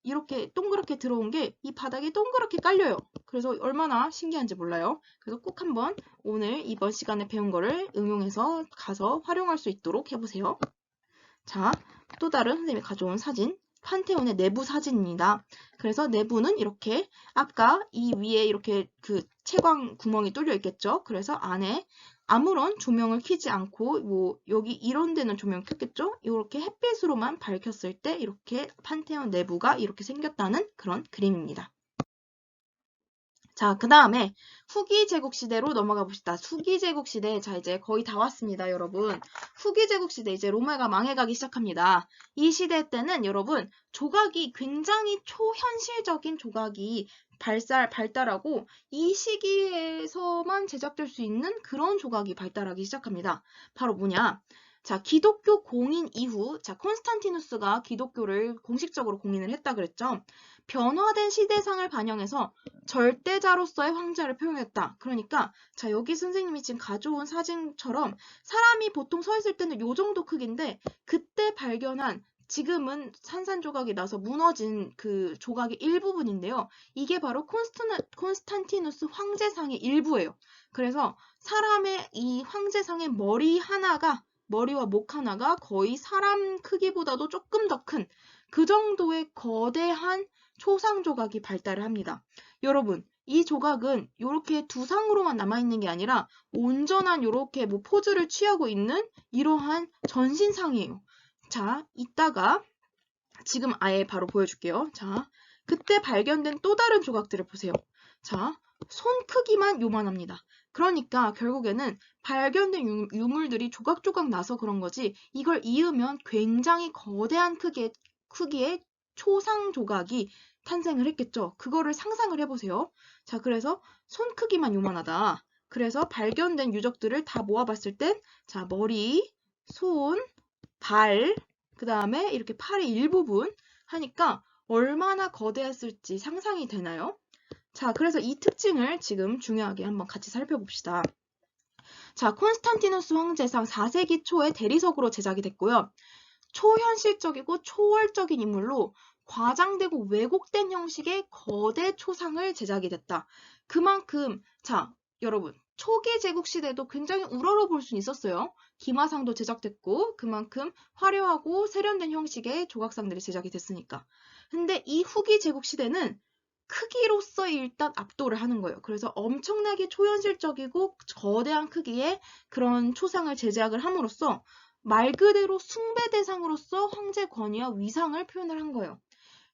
이렇게 동그랗게 들어온 게 이 바닥에 동그랗게 깔려요. 그래서 얼마나 신기한지 몰라요. 그래서 꼭 한번 오늘 이번 시간에 배운 거를 응용해서 가서 활용할 수 있도록 해보세요. 자, 또 다른 선생님이 가져온 사진. 판테온의 내부 사진입니다. 그래서 내부는 이렇게 아까 이 위에 이렇게 채광 구멍이 뚫려 있겠죠. 그래서 안에 아무런 조명을 켜지 않고 뭐 여기 이런 데는 조명 켰겠죠. 이렇게 햇빛으로만 밝혔을 때 이렇게 판테온 내부가 이렇게 생겼다는 그런 그림입니다. 자, 그 다음에 후기 제국 시대로 넘어가 봅시다. 후기 제국 시대, 자, 이제 거의 다 왔습니다, 여러분. 후기 제국 시대, 이제 로마가 망해가기 시작합니다. 이 시대 때는 여러분, 조각이 굉장히 초현실적인 조각이 발달하고 이 시기에서만 제작될 수 있는 그런 조각이 발달하기 시작합니다. 바로 뭐냐? 자, 기독교 공인 이후, 자, 콘스탄티누스가 기독교를 공식적으로 공인을 했다 그랬죠. 변화된 시대상을 반영해서 절대자로서의 황제를 표현했다. 그러니까 자 여기 선생님이 지금 가져온 사진처럼 사람이 보통 서 있을 때는 요 정도 크기인데 그때 발견한 지금은 산산조각이 나서 무너진 그 조각의 일부분인데요. 이게 바로 콘스탄티누스 황제상의 일부예요. 그래서 사람의 이 황제상의 머리와 목 하나가 거의 사람 크기보다도 조금 더 큰 그 정도의 거대한 초상 조각이 발달을 합니다. 여러분, 이 조각은 이렇게 두상으로만 남아있는 게 아니라 온전한 이렇게 뭐 포즈를 취하고 있는 이러한 전신상이에요. 자, 이따가 지금 아예 바로 보여줄게요. 자, 그때 발견된 또 다른 조각들을 보세요. 자, 손 크기만 요만합니다. 그러니까 결국에는 발견된 유물들이 조각조각 나서 그런 거지 이걸 이으면 굉장히 거대한 크기의 초상 조각이 탄생을 했겠죠. 그거를 상상을 해보세요. 자, 그래서 손 크기만 요만하다. 그래서 발견된 유적들을 다 모아봤을 땐 자, 머리, 손, 발, 그 다음에 이렇게 팔의 일부분 하니까 얼마나 거대했을지 상상이 되나요? 자, 그래서 이 특징을 지금 중요하게 한번 같이 살펴봅시다. 자, 콘스탄티누스 황제상 4세기 초에 대리석으로 제작이 됐고요. 초현실적이고 초월적인 인물로 과장되고 왜곡된 형식의 거대 초상을 제작이 됐다. 그만큼 자, 여러분 초기 제국 시대도 굉장히 우러러 볼 수 있었어요. 기마상도 제작됐고 그만큼 화려하고 세련된 형식의 조각상들이 제작이 됐으니까. 근데 이 후기 제국 시대는 크기로서 일단 압도를 하는 거예요. 그래서 엄청나게 초현실적이고 거대한 크기의 그런 초상을 제작을 함으로써 말 그대로 숭배 대상으로서 황제 권위와 위상을 표현을 한 거예요.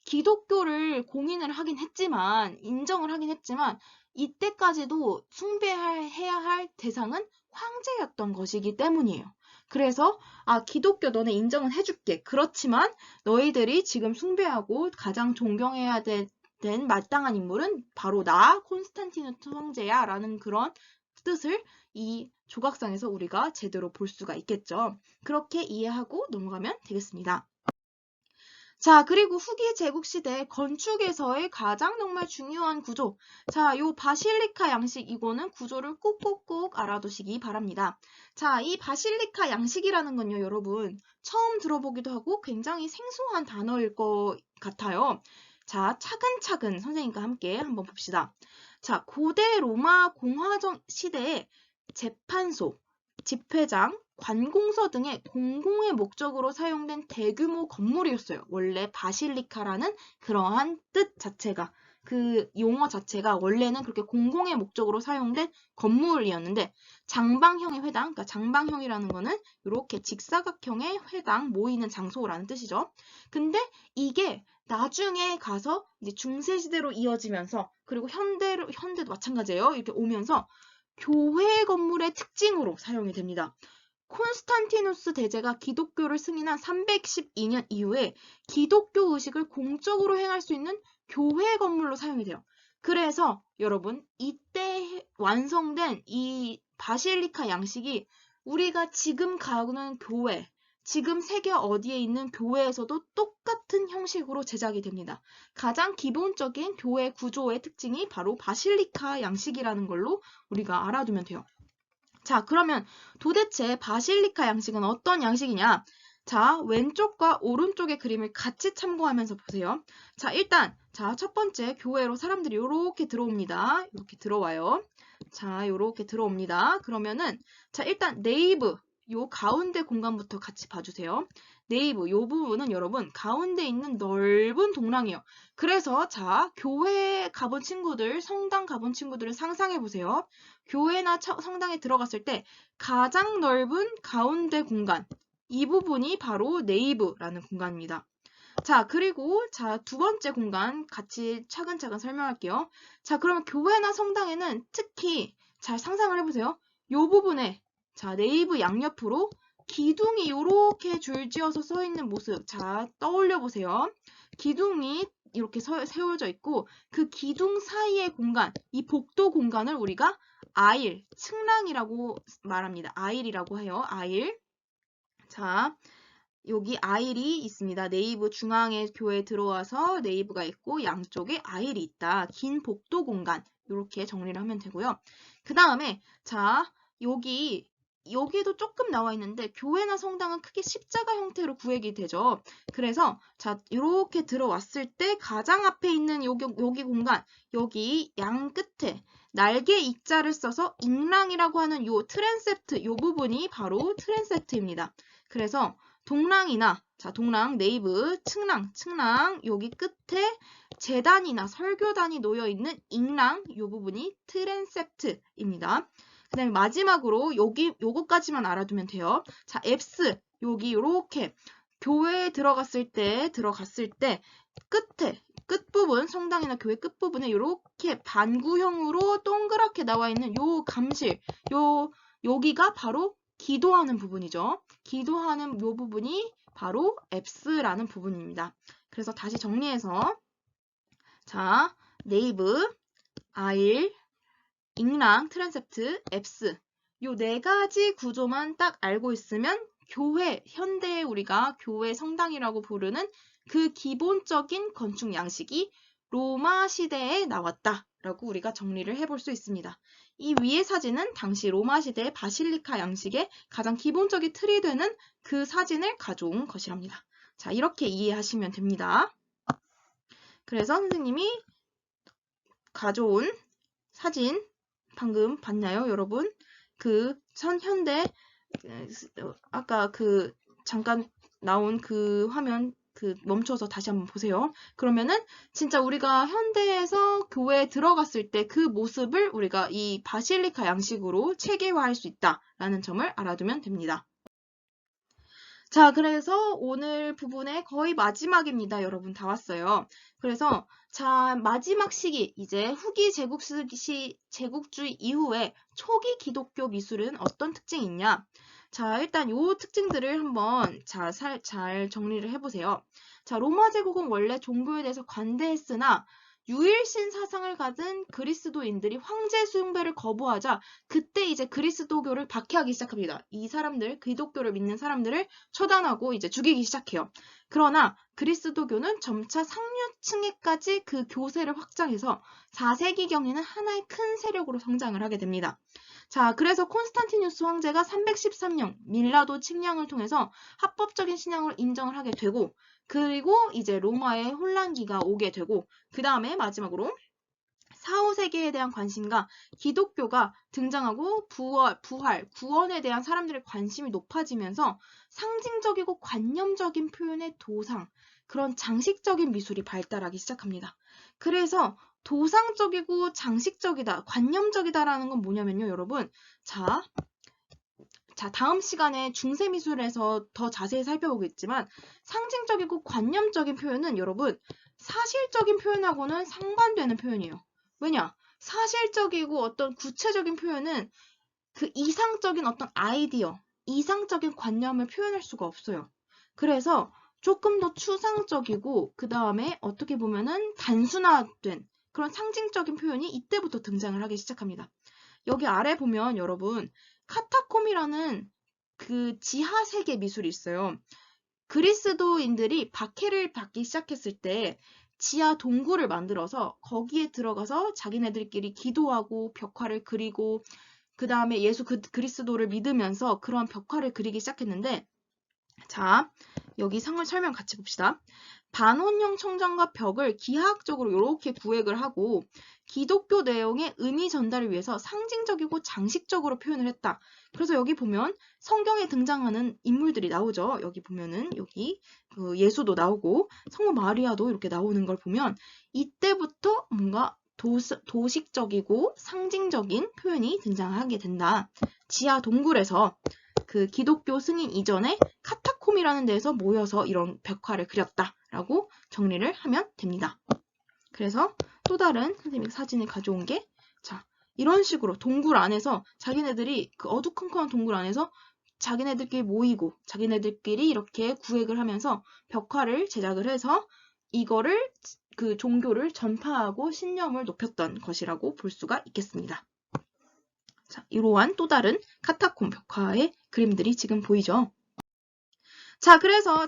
기독교를 공인을 하긴 했지만, 인정을 하긴 했지만, 이때까지도 숭배해야 할 대상은 황제였던 것이기 때문이에요. 그래서 기독교 너네 인정은 해줄게. 그렇지만 너희들이 지금 숭배하고 가장 존경해야 된 마땅한 인물은 바로 나, 콘스탄티누스 황제야 라는 그런 뜻을 이 조각상에서 우리가 제대로 볼 수가 있겠죠. 그렇게 이해하고 넘어가면 되겠습니다. 자, 그리고 후기 제국시대 건축에서의 가장 정말 중요한 구조. 자, 요 바실리카 양식, 이거는 구조를 꼭꼭꼭 알아두시기 바랍니다. 자, 이 바실리카 양식이라는 건요, 여러분, 처음 들어보기도 하고 굉장히 생소한 단어일 것 같아요. 자, 차근차근 선생님과 함께 한번 봅시다. 자, 고대 로마 공화정 시대에 재판소, 집회장, 관공서 등의 공공의 목적으로 사용된 대규모 건물이었어요. 원래 바실리카라는 그러한 뜻 자체가, 그 용어 자체가 원래는 그렇게 공공의 목적으로 사용된 건물이었는데 장방형의 회당, 그러니까 장방형이라는 거는 이렇게 직사각형의 회당, 모이는 장소라는 뜻이죠. 근데 이게 나중에 가서 이제 중세시대로 이어지면서 그리고 현대도 마찬가지예요. 이렇게 오면서 교회 건물의 특징으로 사용이 됩니다. 콘스탄티누스 대제가 기독교를 승인한 312년 이후에 기독교 의식을 공적으로 행할 수 있는 교회 건물로 사용이 돼요. 그래서 여러분 이때 완성된 이 바실리카 양식이 우리가 지금 가는 교회, 지금 세계 어디에 있는 교회에서도 똑같은 형식으로 제작이 됩니다. 가장 기본적인 교회 구조의 특징이 바로 바실리카 양식이라는 걸로 우리가 알아두면 돼요. 자, 그러면 도대체 바실리카 양식은 어떤 양식이냐? 자, 왼쪽과 오른쪽의 그림을 같이 참고하면서 보세요. 자, 일단 첫 번째 교회로 사람들이 이렇게 들어옵니다. 이렇게 들어와요. 자, 이렇게 들어옵니다. 그러면은 자, 일단 네이브 요 가운데 공간부터 같이 봐주세요. 네이브 요 부분은 여러분 가운데 있는 넓은 동랑이에요. 그래서 자, 교회 가본 친구들, 성당 가본 친구들을 상상해 보세요. 교회나 성당에 들어갔을 때 가장 넓은 가운데 공간, 이 부분이 바로 네이브라는 공간입니다. 자, 그리고 두 번째 공간 같이 차근차근 설명할게요. 자, 그러면 교회나 성당에는 특히 잘 상상을 해보세요. 이 부분에 네이브 양옆으로 기둥이 이렇게 줄지어서 서 있는 모습. 자, 떠올려 보세요. 기둥이 이렇게 세워져 있고 그 기둥 사이의 공간, 이 복도 공간을 우리가 아일, 측랑이라고 말합니다. 아일이라고 해요. 아일. 자, 여기 아일이 있습니다. 네이브 중앙에 교회에 들어와서 네이브가 있고 양쪽에 아일이 있다. 긴 복도 공간. 이렇게 정리를 하면 되고요. 그 다음에 여기도 조금 나와 있는데 교회나 성당은 크게 십자가 형태로 구획이 되죠. 그래서 이렇게 들어왔을 때 가장 앞에 있는 여기 공간, 여기 양 끝에 날개 입자를 써서 잉랑이라고 하는 요 트랜셉트, 요 부분이 바로 트랜셉트입니다. 그래서 동랑이나 동랑, 네이브, 측랑 여기 끝에 제단이나 설교단이 놓여 있는 잉랑 이 부분이 트랜셉트입니다. 그다음에 마지막으로 요거까지만 알아두면 돼요. 자, 앱스 여기 이렇게 교회에 들어갔을 때 끝부분, 성당이나 교회 끝부분에 이렇게 반구형으로 동그랗게 나와 있는 요 감실, 여기가 바로 기도하는 부분이죠. 기도하는 요 부분이 바로 앱스라는 부분입니다. 그래서 다시 정리해서 네이브, 아일, 잉랑, 트랜셉트, 앱스 요 네 가지 구조만 딱 알고 있으면 교회, 현대에 우리가 교회 성당이라고 부르는 그 기본적인 건축 양식이 로마 시대에 나왔다라고 우리가 정리를 해볼 수 있습니다. 이 위의 사진은 당시 로마 시대의 바실리카 양식의 가장 기본적인 틀이 되는 그 사진을 가져온 것이랍니다. 자, 이렇게 이해하시면 됩니다. 그래서 선생님이 가져온 사진 방금 봤나요, 여러분? 그 현대 아까 그 잠깐 나온 그 화면 멈춰서 다시 한번 보세요. 그러면은 진짜 우리가 현대에서 교회에 들어갔을 때 그 모습을 우리가 이 바실리카 양식으로 체계화할 수 있다라는 점을 알아두면 됩니다. 자, 그래서 오늘 부분의 거의 마지막입니다. 여러분 다 왔어요. 그래서 자, 마지막 시기, 이제 후기 제국주의 이후에 초기 기독교 미술은 어떤 특징이 있냐? 자, 일단 요 특징들을 한번 잘 정리를 해보세요. 자, 로마 제국은 원래 종교에 대해서 관대했으나 유일신 사상을 가진 그리스도인들이 황제 숭배를 거부하자 그때 이제 그리스도교를 박해하기 시작합니다. 이 사람들, 기독교를 믿는 사람들을 처단하고 이제 죽이기 시작해요. 그러나 그리스도교는 점차 상류층에까지 그 교세를 확장해서 4세기경에는 하나의 큰 세력으로 성장을 하게 됩니다. 자, 그래서 콘스탄티누스 황제가 313년 밀라도 칙량을 통해서 합법적인 신앙을 인정을 하게 되고 그리고 이제 로마의 혼란기가 오게 되고 그 다음에 마지막으로 4, 5세기에 대한 관심과 기독교가 등장하고 부활, 구원에 대한 사람들의 관심이 높아지면서 상징적이고 관념적인 표현의 도상, 그런 장식적인 미술이 발달하기 시작합니다. 그래서 도상적이고 장식적이다, 관념적이다라는 건 뭐냐면요, 여러분. 자, 다음 시간에 중세미술에서 더 자세히 살펴보겠지만 상징적이고 관념적인 표현은 여러분 사실적인 표현하고는 상반되는 표현이에요. 왜냐? 사실적이고 어떤 구체적인 표현은 그 이상적인 어떤 아이디어, 이상적인 관념을 표현할 수가 없어요. 그래서 조금 더 추상적이고 그 다음에 어떻게 보면은 단순화된 그런 상징적인 표현이 이때부터 등장을 하기 시작합니다. 여기 아래 보면 여러분 카타콤이라는 그 지하 세계 미술이 있어요. 그리스도인들이 박해를 받기 시작했을 때 지하 동굴을 만들어서 거기에 들어가서 자기네들끼리 기도하고 벽화를 그리고 그 다음에 예수 그리스도를 믿으면서 그런 벽화를 그리기 시작했는데 자, 여기 설명 같이 봅시다. 반원형 청장과 벽을 기하학적으로 이렇게 구획을 하고 기독교 내용의 의미 전달을 위해서 상징적이고 장식적으로 표현을 했다. 그래서 여기 보면 성경에 등장하는 인물들이 나오죠. 여기 보면은 여기 예수도 나오고 성모 마리아도 이렇게 나오는 걸 보면 이때부터 뭔가 도식적이고 상징적인 표현이 등장하게 된다. 지하 동굴에서 그 기독교 승인 이전에 카타콤이라는 데서 모여서 이런 벽화를 그렸다라고 정리를 하면 됩니다. 그래서 또 다른 선생님이 사진을 가져온 게 자, 이런 식으로 동굴 안에서 자기네들이 그 어두컴컴한 동굴 안에서 자기네들끼리 모이고 자기네들끼리 이렇게 구획을 하면서 벽화를 제작을 해서 이거를 그 종교를 전파하고 신념을 높였던 것이라고 볼 수가 있겠습니다. 자, 이러한 또 다른 카타콤 벽화의 그림들이 지금 보이죠? 자, 그래서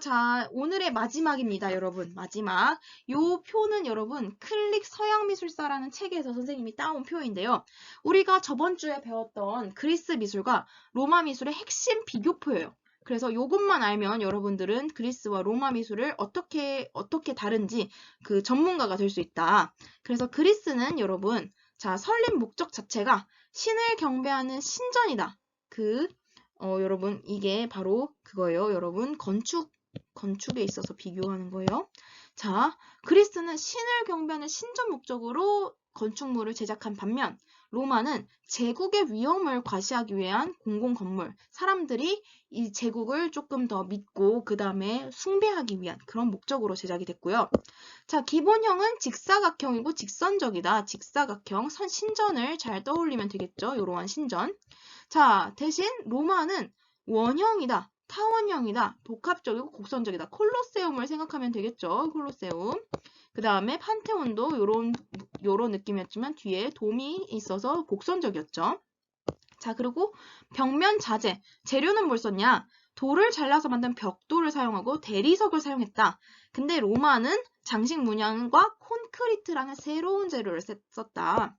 오늘의 마지막입니다, 여러분. 마지막. 요 표는 여러분 클릭 서양미술사라는 책에서 선생님이 따온 표인데요. 우리가 저번 주에 배웠던 그리스 미술과 로마 미술의 핵심 비교표예요. 그래서 요것만 알면 여러분들은 그리스와 로마 미술을 어떻게 다른지 그 전문가가 될 수 있다. 그래서 그리스는 여러분 설립 목적 자체가 신을 경배하는 신전이다. 여러분 이게 바로 그거예요. 여러분 건축에 있어서 비교하는 거예요. 자, 그리스는 신을 경배하는 신전 목적으로 건축물을 제작한 반면 로마는 제국의 위험을 과시하기 위한 공공건물, 사람들이 이 제국을 조금 더 믿고 그 다음에 숭배하기 위한 그런 목적으로 제작이 됐고요. 자, 기본형은 직사각형이고 직선적이다. 직사각형, 신전을 잘 떠올리면 되겠죠. 이러한 신전. 자, 대신 로마는 원형이다. 타원형이다. 복합적이고 곡선적이다. 콜로세움을 생각하면 되겠죠. 콜로세움. 그 다음에 판테온도 요런 느낌이었지만 뒤에 돔이 있어서 곡선적이었죠. 자, 그리고 벽면 자재. 재료는 뭘 썼냐? 돌을 잘라서 만든 벽돌을 사용하고 대리석을 사용했다. 근데 로마는 장식 문양과 콘크리트라는 새로운 재료를 썼다.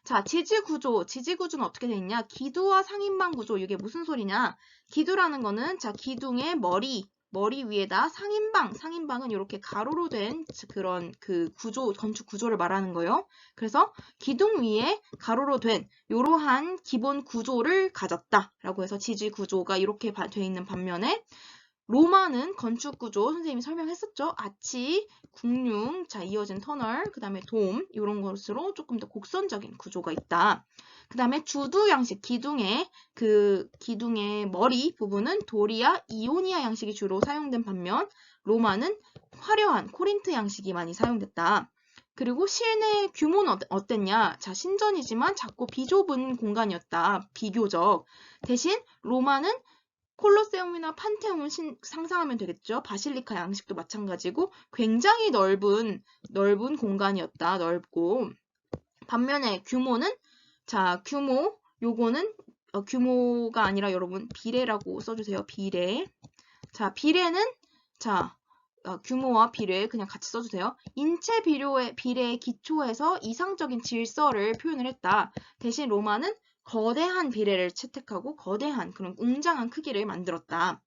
자, 지지구조는 어떻게 되어 있냐? 기둥과 상인방 구조, 이게 무슨 소리냐? 기둥라는 거는, 자, 기둥의 머리 위에다 상인방은 이렇게 가로로 된 그런 건축 구조를 말하는 거예요. 그래서 기둥 위에 가로로 된 이러한 기본 구조를 가졌다라고 해서 지지구조가 이렇게 되어 있는 반면에 로마는 건축 구조 선생님이 설명했었죠. 아치, 궁융, 자 이어진 터널, 그 다음에 돔 이런 것으로 조금 더 곡선적인 구조가 있다. 그 다음에 주두 양식, 기둥의 머리 부분은 도리아, 이오니아 양식이 주로 사용된 반면 로마는 화려한 코린트 양식이 많이 사용됐다. 그리고 실내 규모는 어땠냐? 자, 신전이지만 작고 비좁은 공간이었다. 비교적. 대신 로마는 콜로세움이나 판테온을 상상하면 되겠죠. 바실리카 양식도 마찬가지고 굉장히 넓은 공간이었다. 넓고. 반면에 규모는 요거는 규모가 아니라 여러분 비례라고 써주세요. 비례. 자, 비례는 규모와 비례 그냥 같이 써주세요. 인체 비례의 기초에서 이상적인 질서를 표현을 했다. 대신 로마는 거대한 비례를 채택하고 거대한 그런 웅장한 크기를 만들었다.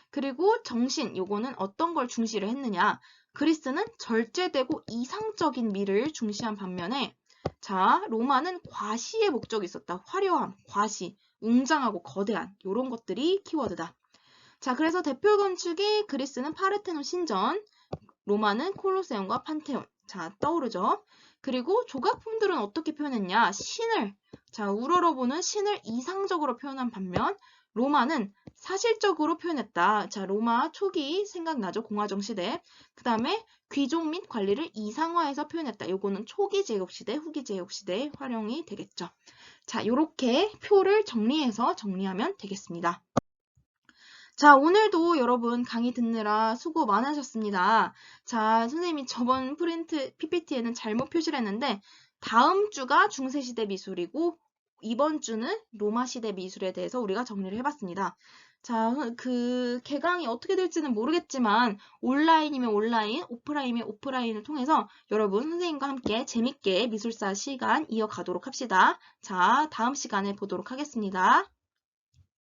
그리고 정신, 요거는 어떤 걸 중시를 했느냐? 그리스는 절제되고 이상적인 미를 중시한 반면에 자, 로마는 과시의 목적이 있었다. 화려함, 과시, 웅장하고 거대한 이런 것들이 키워드다. 자, 그래서 대표 건축이 그리스는 파르테논 신전, 로마는 콜로세움과 판테온. 자, 떠오르죠? 그리고 조각품들은 어떻게 표현했냐? 우러러보는 신을 이상적으로 표현한 반면 로마는 사실적으로 표현했다. 자, 로마 초기 생각나죠? 공화정 시대. 그 다음에 귀족 및 관리를 이상화해서 표현했다. 요거는 초기 제국시대, 후기 제국시대에 활용이 되겠죠. 자, 요렇게 표를 정리하면 되겠습니다. 자, 오늘도 여러분 강의 듣느라 수고 많으셨습니다. 자, 선생님이 저번 PPT에는 잘못 표시를 했는데 다음 주가 중세시대 미술이고 이번 주는 로마시대 미술에 대해서 우리가 정리를 해봤습니다. 자, 개강이 어떻게 될지는 모르겠지만 온라인이면 온라인, 오프라인이면 오프라인을 통해서 여러분 선생님과 함께 재밌게 미술사 시간 이어가도록 합시다. 자, 다음 시간에 보도록 하겠습니다.